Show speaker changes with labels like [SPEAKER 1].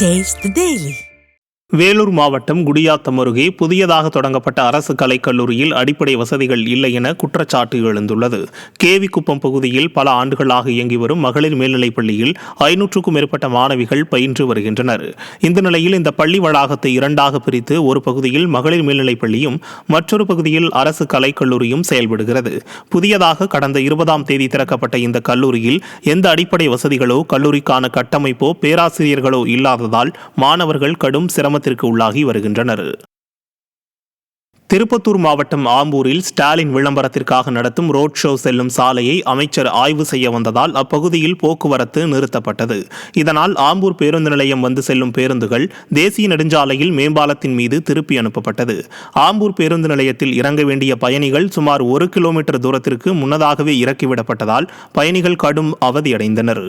[SPEAKER 1] Taste the Daily.
[SPEAKER 2] Vellore மாவட்டம் குடியாத்தம் அருகே புதியதாக தொடங்கப்பட்ட அரசு கலைக்கல்லூரியில் அடிப்படை வசதிகள் இல்லை என குற்றச்சாட்டு எழுந்துள்ளது. கேவிக்குப்பம் பகுதியில் பல ஆண்டுகளாக இயங்கி வரும் மகளிர் மேல்நிலைப் பள்ளியில் 500க்கும் மேற்பட்ட மாணவிகள் பயின்று வருகின்றனர். இந்த நிலையில் இந்த பள்ளி வளாகத்தை இரண்டாக பிரித்து ஒரு பகுதியில் மகளிர் மேல்நிலைப் பள்ளியும் மற்றொரு பகுதியில் அரசு கலைக்கல்லூரியும் செயல்படுகிறது. புதியதாக கடந்த 20ஆம் தேதி திறக்கப்பட்ட இந்த கல்லூரியில் எந்த அடிப்படை வசதிகளோ கல்லூரிக்கான கட்டமைப்போ பேராசிரியர்களோ இல்லாததால் மாணவர்கள் கடும் சிரமத்திற்கு உள்ளாகி வருகின்றனர். திருப்பத்தூர் மாவட்டம் ஆம்பூரில் ஸ்டாலின் விளம்பரத்திற்காக நடத்தும் ரோட் ஷோ செல்லும் சாலையை அமைச்சர் ஆய்வு செய்ய வந்ததால் அப்பகுதியில் போக்குவரத்து நிறுத்தப்பட்டது. இதனால் ஆம்பூர் பேருந்து நிலையம் வந்து செல்லும் பேருந்துகள் தேசிய நெடுஞ்சாலையில் மேம்பாலத்தின் மீது திருப்பி அனுப்பப்பட்டது. ஆம்பூர் பேருந்து நிலையத்தில் இறங்க வேண்டிய பயணிகள் சுமார் 1 கிலோமீட்டர் தூரத்திற்கு முன்னதாகவே இறக்கிவிடப்பட்டதால் பயணிகள் கடும் அவதியடைந்தனர்.